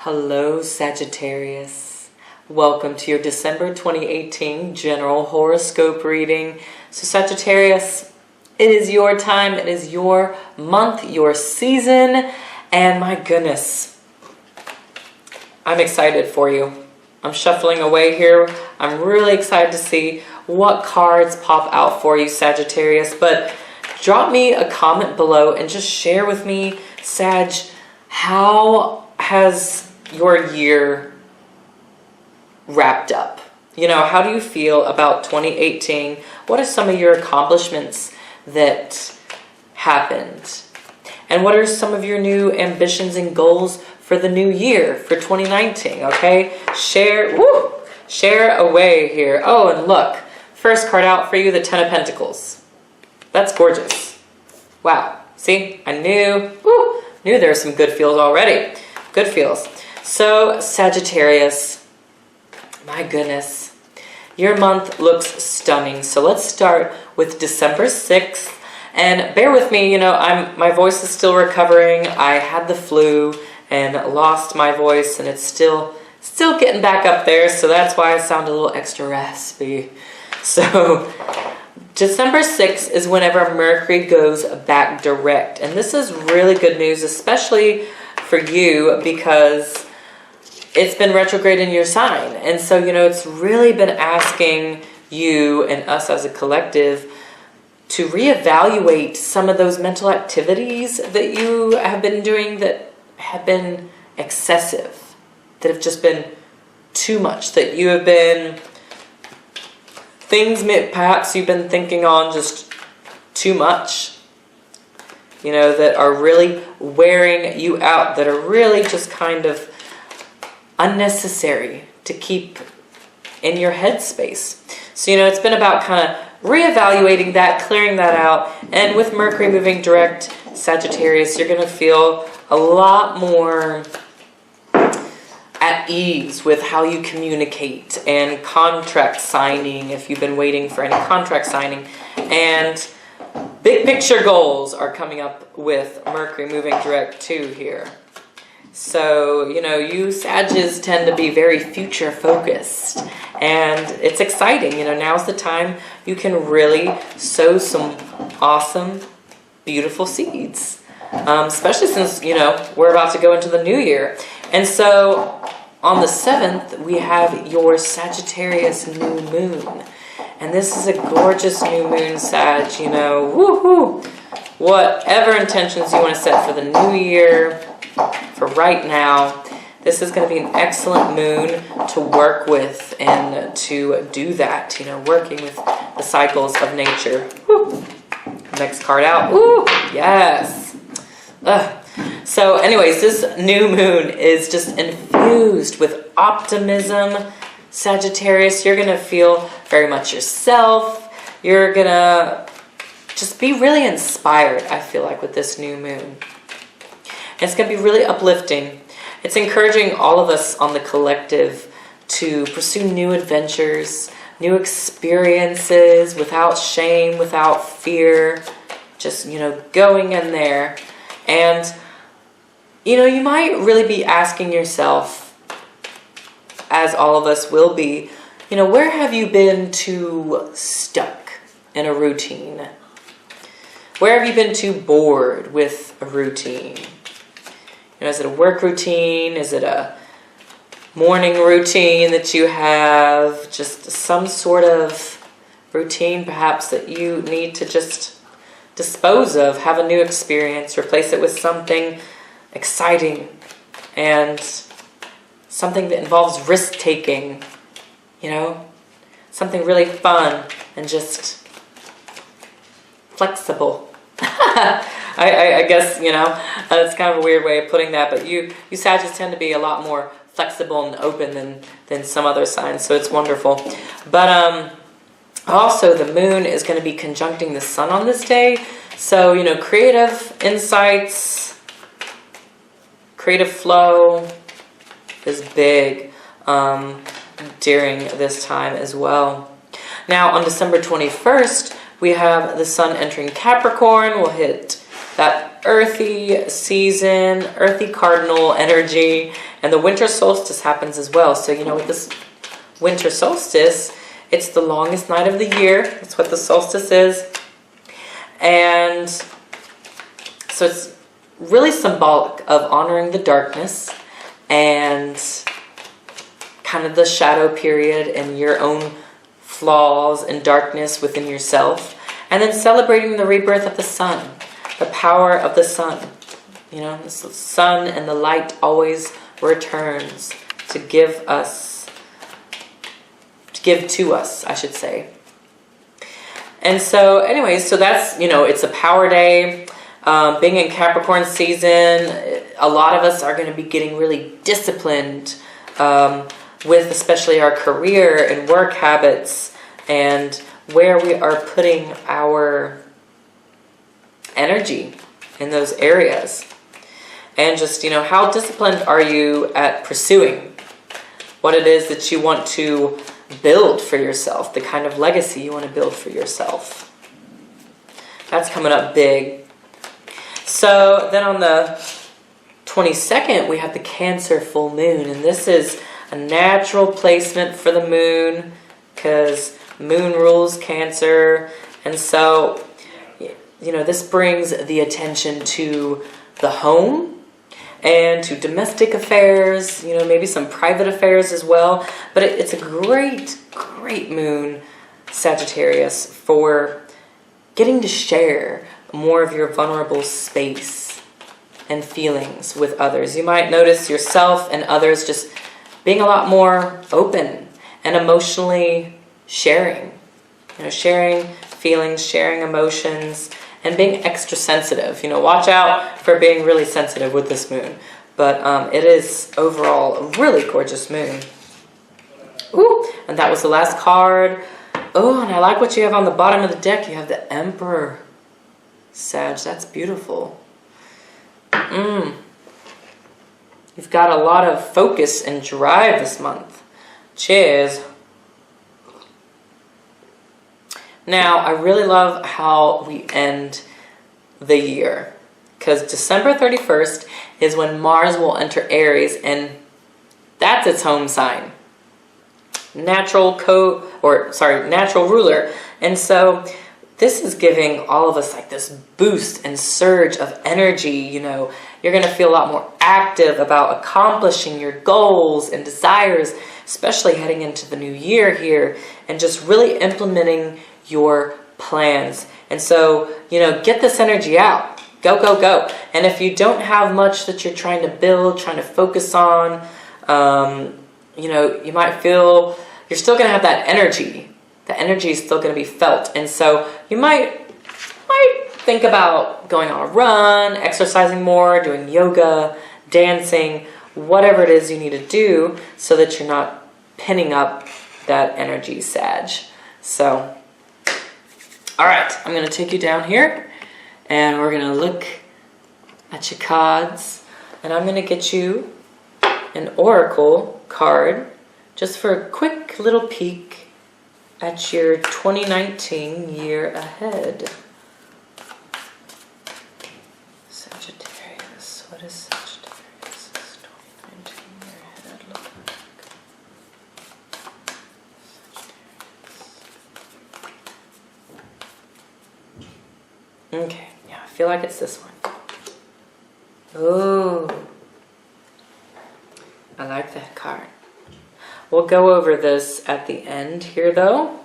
Hello, Sagittarius. Welcome to your December 2018 general horoscope reading. So Sagittarius, it is your time, it is your month, your season, and my goodness, I'm excited for you. I'm shuffling away here. I'm really excited to see what cards pop out for you, Sagittarius, but drop me a comment below and just share with me, Sag, how has your year wrapped up? You know, how do you feel about 2018? What are some of your accomplishments that happened? And what are some of your new ambitions and goals for the new year, for 2019, okay? Share away here. Oh, and look, first card out for you, the Ten of Pentacles. That's gorgeous. Wow, see, I knew there were some good feels already. Good feels. So, Sagittarius, my goodness, your month looks stunning. So let's start with December 6th. And bear with me, you know, my voice is still recovering. I had the flu and lost my voice, and it's still getting back up there. So that's why I sound a little extra raspy. So December 6th is whenever Mercury goes back direct. And this is really good news, especially for you, because it's been retrograde in your sign. And so, you know, it's really been asking you and us as a collective to reevaluate some of those mental activities that you have been doing that have been excessive, that have just been too much, that you have been, things perhaps you've been thinking on just too much, you know, that are really wearing you out, that are really just kind of unnecessary to keep in your headspace. So, you know, it's been about kind of reevaluating that, clearing that out. And with Mercury moving direct, Sagittarius, you're going to feel a lot more at ease with how you communicate and contract signing, if you've been waiting for any contract signing. And big picture goals are coming up with Mercury moving direct too here. So, you know, you Sages tend to be very future focused, and it's exciting. You know, now's the time you can really sow some awesome, beautiful seeds, especially since, you know, we're about to go into the new year. And so on the 7th, we have your Sagittarius new moon. And this is a gorgeous new moon, Sag, you know, woohoo! Whatever intentions you want to set for the new year, for right now, this is going to be an excellent moon to work with and to do that, you know, working with the cycles of nature. Woo. Next card out. Ooh, yes. So anyways, this new moon is just infused with optimism. Sagittarius, you're going to feel very much yourself. You're going to just be really inspired, I feel like, with this new moon. It's going to be really uplifting. It's encouraging all of us on the collective to pursue new adventures, new experiences without shame, without fear, just, you know, going in there. And, you know, you might really be asking yourself, as all of us will be, you know, where have you been too stuck in a routine? Where have you been too bored with a routine? You know, is it a work routine? Is it a morning routine that you have? Just some sort of routine perhaps that you need to just dispose of, have a new experience, replace it with something exciting and something that involves risk-taking, you know, something really fun and just flexible. I guess, you know, it's kind of a weird way of putting that, but you Sagittarius tend to be a lot more flexible and open than some other signs, so it's wonderful. But also the moon is going to be conjuncting the sun on this day, so, you know, creative insights, creative flow is big during this time as well. Now on December 21st, we have the sun entering Capricorn. We'll hit that earthy season, earthy cardinal energy. And the winter solstice happens as well. So, you know, with this winter solstice, it's the longest night of the year. That's what the solstice is. And so it's really symbolic of honoring the darkness and kind of the shadow period and your own flaws and darkness within yourself. And then celebrating the rebirth of the sun, the power of the sun. You know, the sun and the light always returns to give to us, I should say. And so anyways, so that's, you know, it's a power day. Being in Capricorn season, a lot of us are going to be getting really disciplined with especially our career and work habits and where we are putting our energy in those areas. And just, you know, how disciplined are you at pursuing what it is that you want to build for yourself, the kind of legacy you want to build for yourself. That's coming up big. So then on the 22nd, we have the Cancer full moon. And this is a natural placement for the moon because moon rules Cancer. And so, you know, this brings the attention to the home and to domestic affairs, you know, maybe some private affairs as well. But it's a great, great moon, Sagittarius, for getting to share more of your vulnerable space and feelings with others. You might notice yourself and others just being a lot more open and emotionally sharing. You know, sharing feelings, sharing emotions, and being extra sensitive. You know, watch out for being really sensitive with this moon. But it is overall a really gorgeous moon. Ooh, and that was the last card. Oh, and I like what you have on the bottom of the deck. You have the Emperor, Sag. That's beautiful. You've got a lot of focus and drive this month. Cheers. Now, I really love how we end the year, because December 31st is when Mars will enter Aries, and that's its home sign. Natural ruler. And so this is giving all of us like this boost and surge of energy. You know, you're going to feel a lot more active about accomplishing your goals and desires, especially heading into the new year here, and just really implementing your plans. And so, you know, get this energy out. Go, go, go. And if you don't have much that you're trying to build, trying to focus on, you know, you might feel you're still going to have that energy. The energy is still going to be felt. And so you might think about going on a run, exercising more, doing yoga, dancing, whatever it is you need to do so that you're not pinning up that energy, Sag. So, all right, I'm going to take you down here and we're going to look at your cards, and I'm going to get you an oracle card just for a quick little peek at your 2019 year ahead. Sagittarius, what is Sagittarius' 2019 year ahead look like? Okay, yeah, I feel like it's this one. Oh, I like that card. We'll go over this at the end here, though.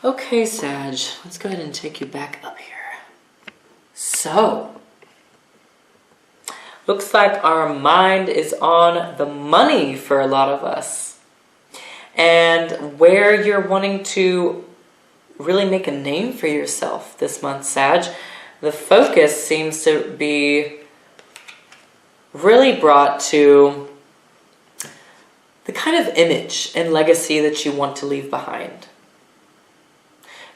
Okay, Sag, let's go ahead and take you back up here. So, looks like our mind is on the money for a lot of us. And where you're wanting to really make a name for yourself this month, Sag, the focus seems to be really brought to the kind of image and legacy that you want to leave behind.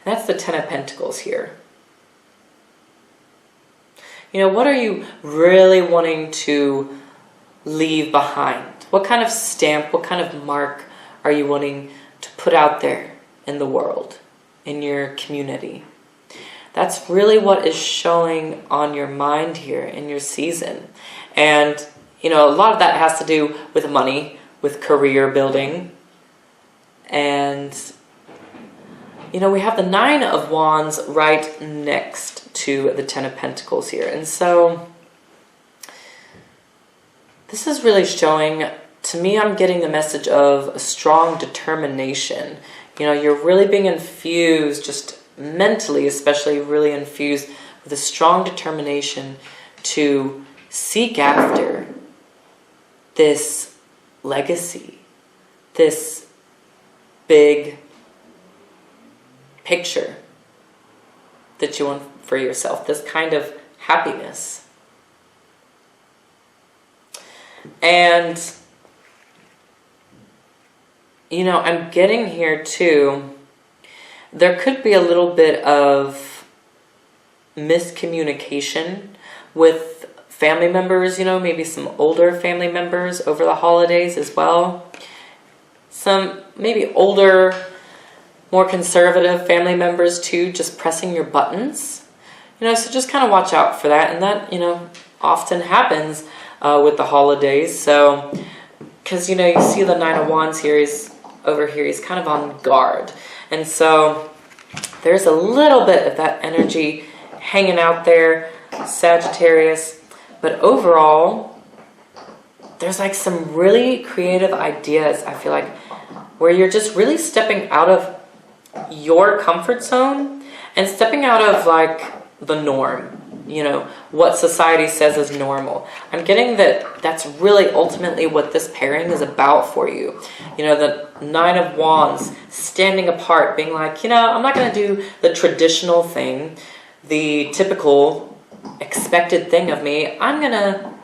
And that's the Ten of Pentacles here. You know, what are you really wanting to leave behind? What kind of stamp, what kind of mark are you wanting to put out there in the world, in your community? That's really what is showing on your mind here in your season. And, you know, a lot of that has to do with money, with career building. And, you know, we have the Nine of Wands right next to the Ten of Pentacles here. And so this is really showing, to me, I'm getting the message of a strong determination. You know, you're really being infused, just mentally especially, really infused with a strong determination to seek after this legacy, this big picture that you want for yourself, this kind of happiness. And, you know, I'm getting here too, there could be a little bit of miscommunication with family members, you know, maybe some older family members over the holidays as well. Some maybe older, more conservative family members too, just pressing your buttons. You know, so just kind of watch out for that. And that, you know, often happens with the holidays. So, because, you know, you see the Nine of Wands here, he's over here, he's kind of on guard. And so there's a little bit of that energy hanging out there, Sagittarius. But overall, there's like some really creative ideas, I feel like, where you're just really stepping out of your comfort zone and stepping out of like the norm, you know, what society says is normal. I'm getting that that's really ultimately what this pairing is about for you. You know, the Nine of Wands, standing apart, being like, you know, I'm not going to do the traditional thing, the typical expected thing of me. I'm gonna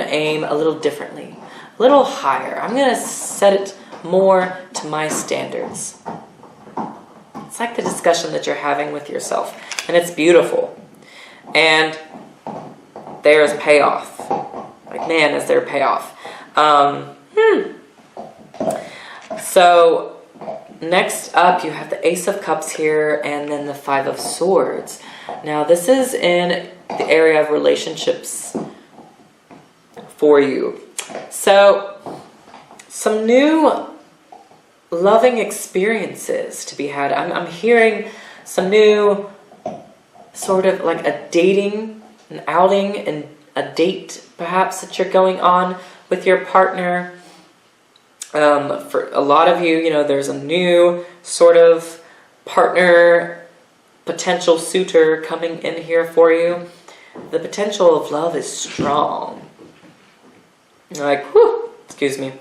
aim a little differently, a little higher. I'm gonna set it more to my standards. It's like the discussion that you're having with yourself, and it's beautiful. And there's payoff. Like, man, is there payoff. So next up, you have the Ace of Cups here, and then the Five of Swords. Now, this is in the area of relationships for you. So, some new loving experiences to be had. I'm hearing some new sort of like a dating, an outing, and a date perhaps that you're going on with your partner. For a lot of you, you know, there's a new sort of partner, potential suitor coming in here for you. The potential of love is strong. Like, whew, excuse me.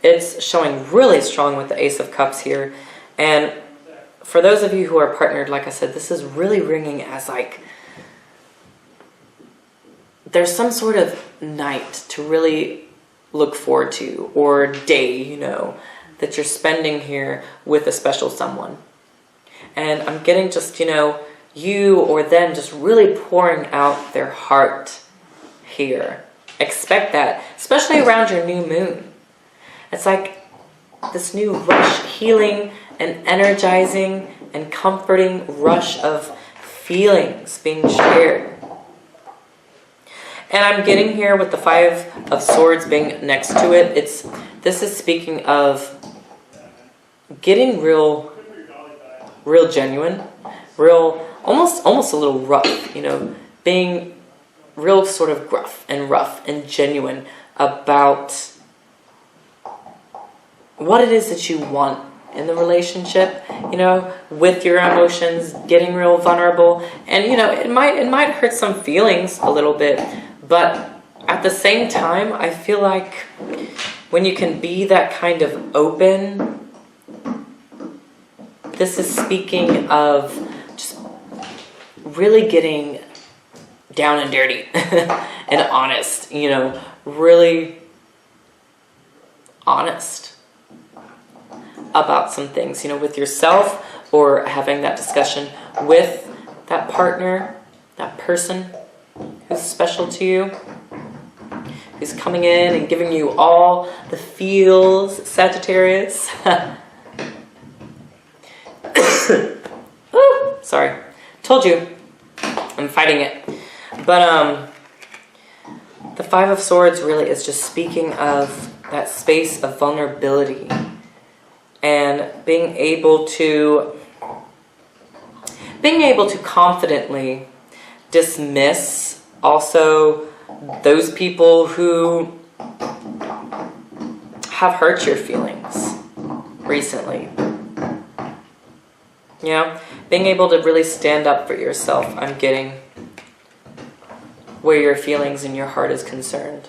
It's showing really strong with the Ace of Cups here. And for those of you who are partnered, like I said, this is really ringing as like, there's some sort of night to really look forward to, or day, you know, that you're spending here with a special someone. And I'm getting just, you know, you or them just really pouring out their heart here. Expect that, especially around your new moon. It's like this new rush, healing and energizing and comforting rush of feelings being shared. And I'm getting here with the Five of Swords being next to it. This is speaking of getting real genuine, real, almost a little rough, you know, being real sort of gruff and rough and genuine about what it is that you want in the relationship, you know, with your emotions, getting real vulnerable. And, you know, it might hurt some feelings a little bit, but at the same time, I feel like when you can be that kind of open, this is speaking of just really getting down and dirty and honest, you know, really honest about some things, you know, with yourself, or having that discussion with that partner, that person who's special to you, who's coming in and giving you all the feels, Sagittarius. Ooh, sorry. Told you. I'm fighting it. But the Five of Swords really is just speaking of that space of vulnerability and being able to confidently dismiss also those people who have hurt your feelings recently. You know, being able to really stand up for yourself, I'm getting, where your feelings and your heart is concerned.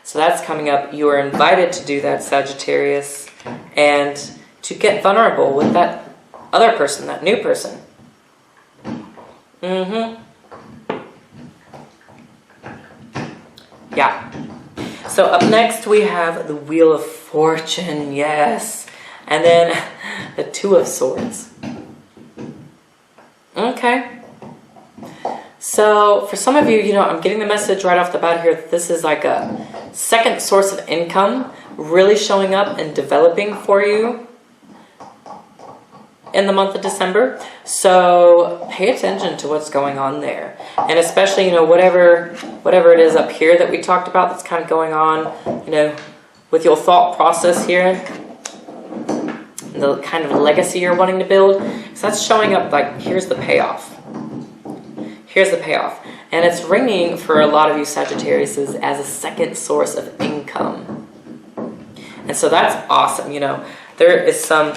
So that's coming up. You are invited to do that, Sagittarius, and to get vulnerable with that other person, that new person. Yeah. So up next we have the Wheel of Fortune, yes. And then the Two of Swords. Okay. So for some of you, you know, I'm getting the message right off the bat here that this is like a second source of income really showing up and developing for you in the month of December. So pay attention to what's going on there. And especially, you know, whatever it is up here that we talked about that's kind of going on, you know, with your thought process here, the kind of legacy you're wanting to build. So that's showing up like, here's the payoff. Here's the payoff. And it's ringing for a lot of you Sagittariuses as a second source of income. And so that's awesome. You know, there is some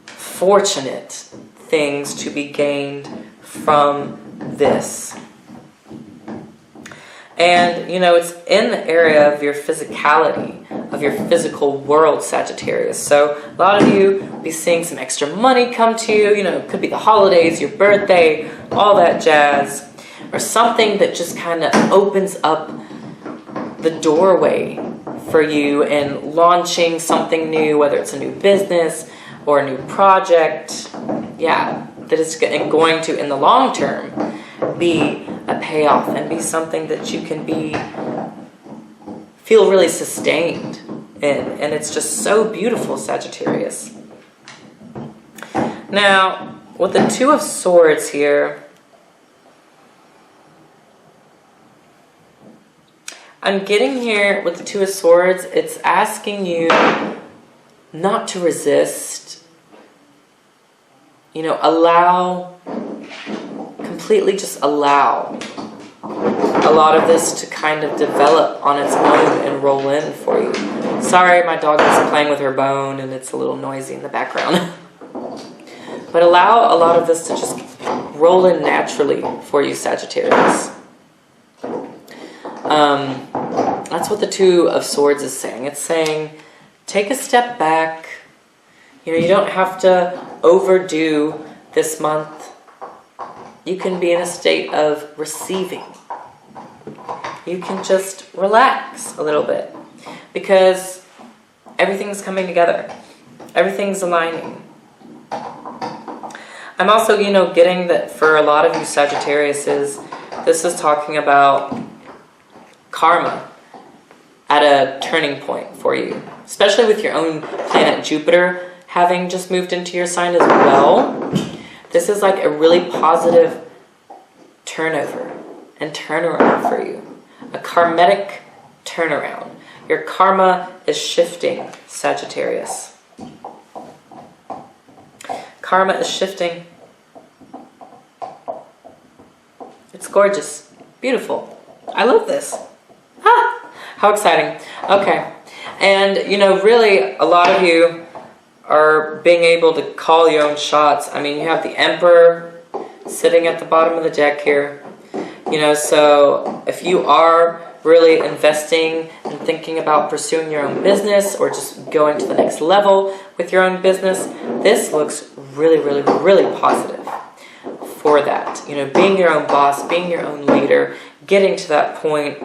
fortunate things to be gained from this. And, you know, it's in the area of your physicality, of your physical world, Sagittarius. So a lot of you be seeing some extra money come to you. You know, it could be the holidays, your birthday, all that jazz. Or something that just kind of opens up the doorway for you in launching something new, whether it's a new business or a new project. Yeah, that is going to, in the long term, be a payoff and be something that you can feel really sustained in. And it's just so beautiful, Sagittarius. Now, with the Two of Swords here, I'm getting here with the Two of Swords, it's asking you not to resist. You know, completely just allow a lot of this to kind of develop on its own and roll in for you. Sorry, my dog is playing with her bone and it's a little noisy in the background. But allow a lot of this to just roll in naturally for you, Sagittarius. That's what the Two of Swords is saying. It's saying, take a step back. You know, you don't have to overdo this month. You can be in a state of receiving. You can just relax a little bit because everything's coming together. Everything's aligning. I'm also, you know, getting that for a lot of you Sagittariuses, this is talking about karma at a turning point for you, especially with your own planet Jupiter having just moved into your sign as well. This is like a really positive turnover and turnaround for you. A karmatic turnaround. Your karma is shifting, Sagittarius. Karma is shifting. It's gorgeous. Beautiful. I love this. Ah, how exciting. Okay. And, you know, really, a lot of you are being able to call your own shots. I mean, you have the Emperor sitting at the bottom of the deck here. You know, so if you are really investing and thinking about pursuing your own business or just going to the next level with your own business, this looks really, really, really positive for that. You know, being your own boss, being your own leader, getting to that point.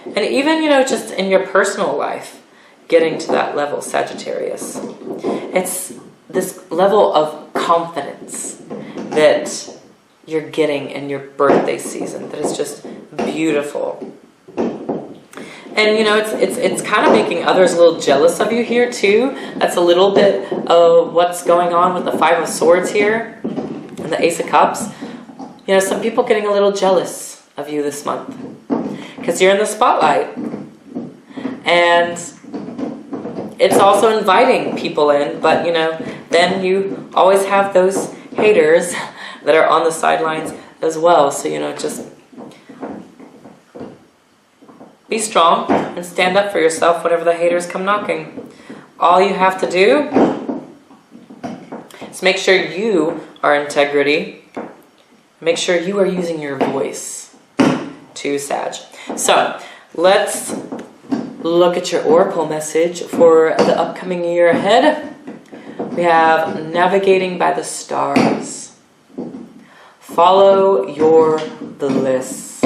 And even, you know, just in your personal life, getting to that level, Sagittarius. It's this level of confidence that you're getting in your birthday season that is just beautiful. And you know, it's kind of making others a little jealous of you here too. That's a little bit of what's going on with the Five of Swords here and the Ace of Cups. You know, some people getting a little jealous of you this month because you're in the spotlight. And it's also inviting people in, but you know, then you always have those haters that are on the sidelines as well. So, you know, just be strong and stand up for yourself whenever the haters come knocking. All you have to do is make sure you are integrity. Make sure you are using your voice too, Sag. So, let's look at your oracle message for the upcoming year ahead. We have navigating by the stars. Follow your bliss.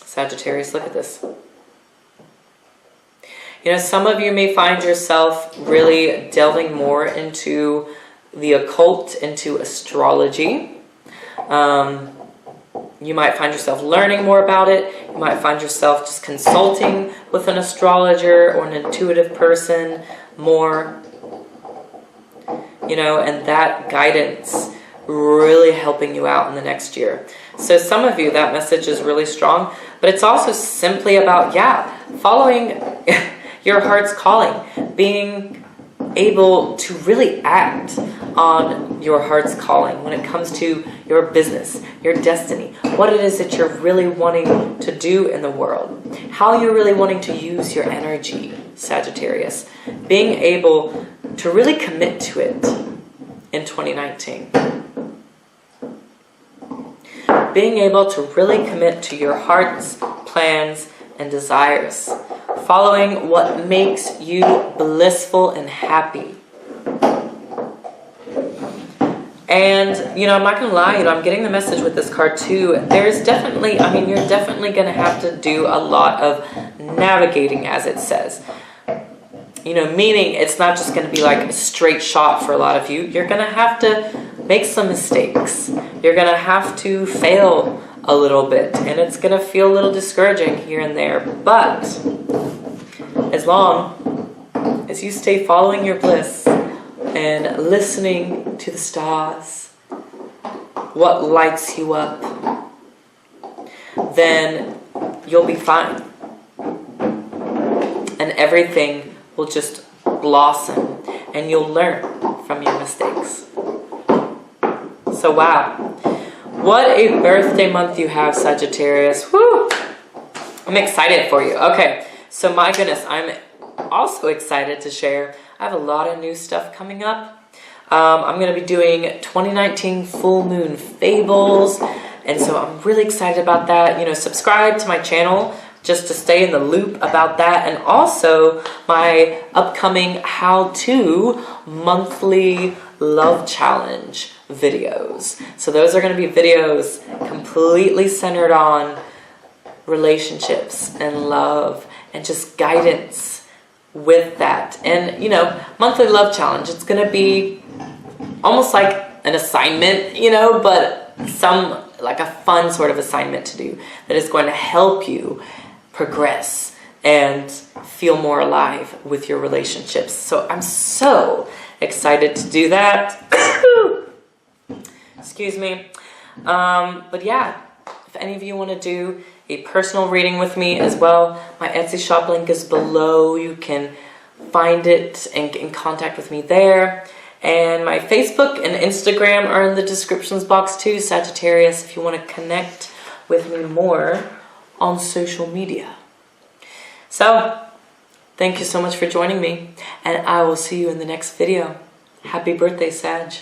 Sagittarius, look at this. You know, some of you may find yourself really delving more into the occult, into astrology. You might find yourself learning more about it. You might find yourself just consulting with an astrologer or an intuitive person more. You know, and that guidance really helping you out in the next year. So some of you, that message is really strong, but it's also simply about, following your heart's calling, being able to really act on your heart's calling when it comes to your business, your destiny, what it is that you're really wanting to do in the world, how you're really wanting to use your energy, Sagittarius, being able to really commit to it in 2019. Being able to really commit to your heart's plans and desires, following what makes you blissful and happy. And, you know, I'm not going to lie, you know, I'm getting the message with this card too. There's definitely, you're definitely going to have to do a lot of navigating, as it says. You know, meaning it's not just going to be like a straight shot for a lot of you. You're going to have to make some mistakes. You're going to have to fail a little bit. And it's going to feel a little discouraging here and there. But as long as you stay following your bliss and listening to the stars, what lights you up, then you'll be fine. And everything will just blossom and you'll learn from your mistakes. So wow, what a birthday month you have, Sagittarius. Woo! I'm excited for you. Okay, so my goodness, I'm also excited to share. I have a lot of new stuff coming up. I'm going to be doing 2019 full moon fables, and so I'm really excited about that. You know, subscribe to my channel just to stay in the loop about that, and also my upcoming how-to monthly love challenge videos. So those are going to be videos completely centered on relationships and love and just guidance with that. And, you know, monthly love challenge, it's going to be almost like an assignment, you know, but like a fun sort of assignment to do that is going to help you progress and feel more alive with your relationships. So I'm so excited to do that. Excuse me. But yeah, if any of you want to do a personal reading with me as well, my Etsy shop link is below. You can find it and get in contact with me there. And my Facebook and Instagram are in the descriptions box too, Sagittarius, if you want to connect with me more on social media. So, thank you so much for joining me, and I will see you in the next video. Happy birthday, Sag.